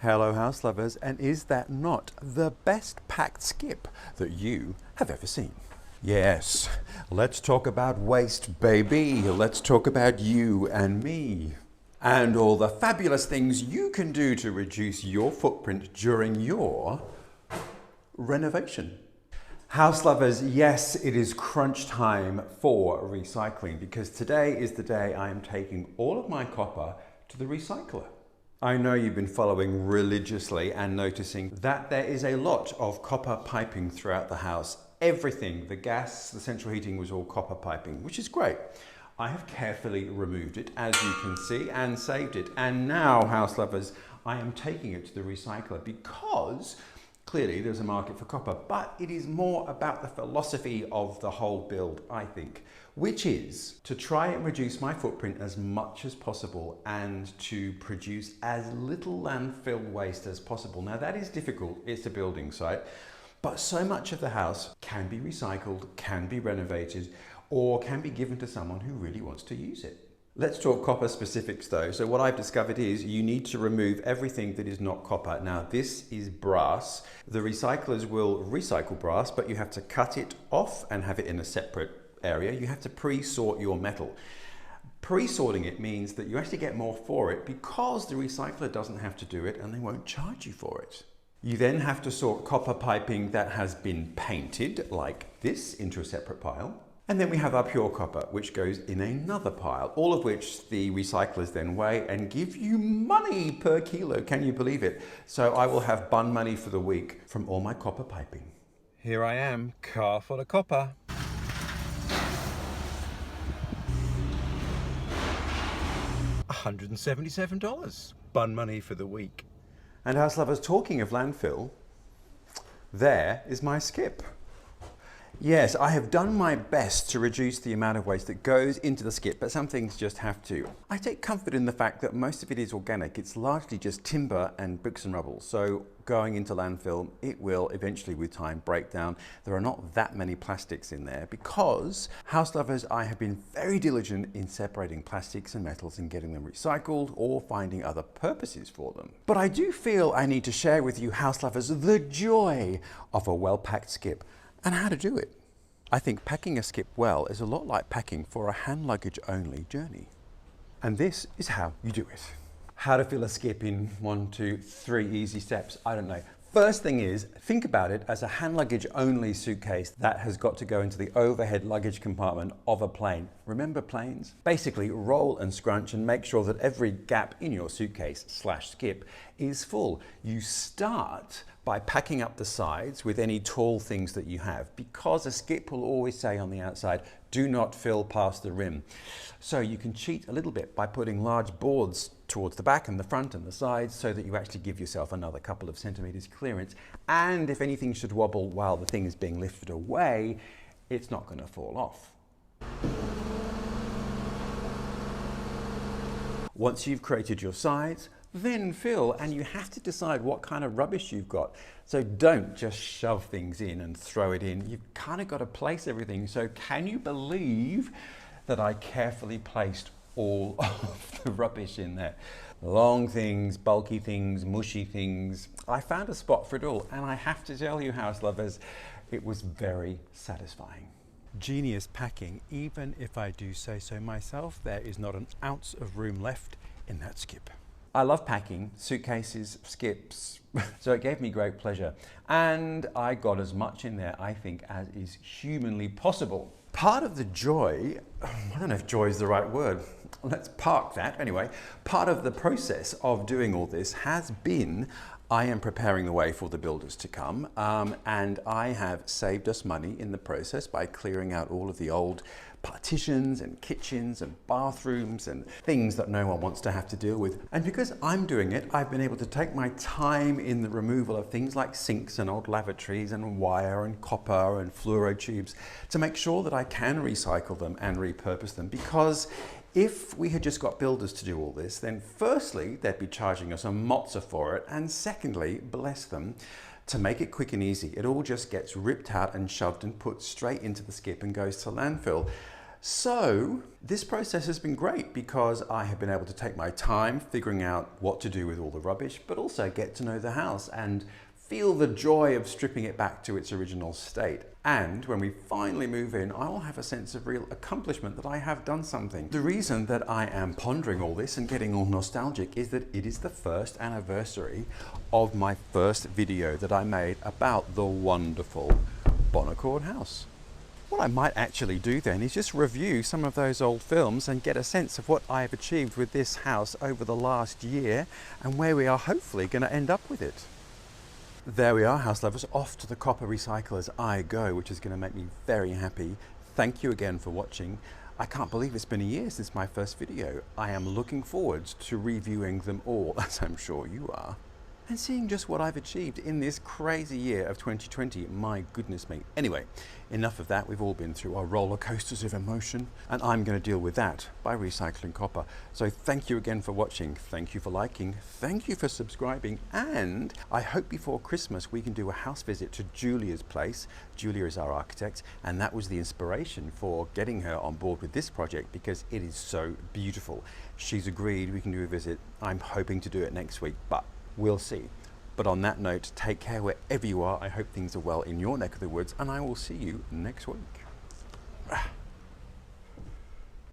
Hello house lovers, and is that not the best packed skip that you have ever seen? Yes, let's talk about waste, baby. Let's talk about you and me. And all the fabulous things you can do to reduce your footprint during your renovation. House lovers, yes, it is crunch time for recycling because today is the day I am taking all of my copper to the recycler. I know you've been following religiously and noticing that there is a lot of copper piping throughout the house. Everything, the gas, the central heating was all copper piping, which is great. I have carefully removed it, as you can see, and saved it. And now, house lovers, I am taking it to the recycler because clearly there's a market for copper, but it is more about the philosophy of the whole build, I think, which is to try and reduce my footprint as much as possible and to produce as little landfill waste as possible. Now that is difficult, it's a building site, but so much of the house can be recycled, can be renovated, or can be given to someone who really wants to use it. Let's talk copper specifics though. So what I've discovered is you need to remove everything that is not copper. Now this is brass. The recyclers will recycle brass, but you have to cut it off and have it in a separate area. You have to pre-sort your metal. Pre-sorting it means that you actually get more for it because the recycler doesn't have to do it and they won't charge you for it. You then have to sort copper piping that has been painted like this into a separate pile. And then we have our pure copper, which goes in another pile, all of which the recyclers then weigh and give you money per kilo. Can you believe it? So I will have bun money for the week from all my copper piping. Here I am, car full of copper. $177, bun money for the week. And house lovers, talking of landfill, there is my skip. Yes, I have done my best to reduce the amount of waste that goes into the skip, but some things just have to. I take comfort in the fact that most of it is organic. It's largely just timber and bricks and rubble. So going into landfill, it will eventually with time break down. There are not that many plastics in there because, house lovers, I have been very diligent in separating plastics and metals and getting them recycled or finding other purposes for them. But I do feel I need to share with you, house lovers, the joy of a well-packed skip and how to do it. I think packing a skip well is a lot like packing for a hand luggage only journey. And this is how you do it. How to fill a skip in 1, 2, 3 easy steps, I don't know. First thing is, think about it as a hand luggage only suitcase that has got to go into the overhead luggage compartment of a plane. Remember planes? Basically roll and scrunch and make sure that every gap in your suitcase / skip is full. You start by packing up the sides with any tall things that you have because a skip will always say on the outside, do not fill past the rim. So you can cheat a little bit by putting large boards towards the back and the front and the sides so that you actually give yourself another couple of centimeters clearance. And if anything should wobble while the thing is being lifted away, it's not going to fall off. Once you've created your sides, then fill, and you have to decide what kind of rubbish you've got. So don't just shove things in and throw it in. You've kind of got to place everything. So can you believe that I carefully placed all of the rubbish in there? Long things, bulky things, mushy things. I found a spot for it all, and I have to tell you, house lovers, it was very satisfying. Genius packing, even if I do say so myself. There is not an ounce of room left in that skip. I love packing suitcases, skips, so it gave me great pleasure. And I got as much in there, I think, as is humanly possible. Part of the joy, I don't know if joy is the right word, let's park that anyway. Part of the process of doing all this has been, I am preparing the way for the builders to come, and I have saved us money in the process by clearing out all of the old partitions and kitchens and bathrooms and things that no one wants to have to deal with. And because I'm doing it, I've been able to take my time in the removal of things like sinks and old lavatories and wire and copper and fluoro tubes to make sure that I can recycle them and repurpose them. Because if we had just got builders to do all this, then firstly, they'd be charging us a mozza for it. And secondly, bless them, to make it quick and easy, it all just gets ripped out and shoved and put straight into the skip and goes to landfill. So this process has been great because I have been able to take my time figuring out what to do with all the rubbish, but also get to know the house and feel the joy of stripping it back to its original state. And when we finally move in, I will have a sense of real accomplishment that I have done something. The reason that I am pondering all this and getting all nostalgic is that it is the first anniversary of my first video that I made about the wonderful Bonnecourt house. What I might actually do then is just review some of those old films and get a sense of what I have achieved with this house over the last year and where we are hopefully going to end up with it. There we are, house lovers, off to the copper recyclers I go, which is going to make me very happy. Thank you again for watching. I can't believe it's been a year since my first video. I am looking forward to reviewing them all, as I'm sure you are, and seeing just what I've achieved in this crazy year of 2020. My goodness me. Anyway, enough of that. We've all been through our roller coasters of emotion, and I'm going to deal with that by recycling copper. So thank you again for watching. Thank you for liking. Thank you for subscribing. And I hope before Christmas we can do a house visit to Julia's place. Julia is our architect, and that was the inspiration for getting her on board with this project because it is so beautiful. She's agreed we can do a visit. I'm hoping to do it next week, but we'll see. But on that note, take care wherever you are. I hope things are well in your neck of the woods, and I will see you next week.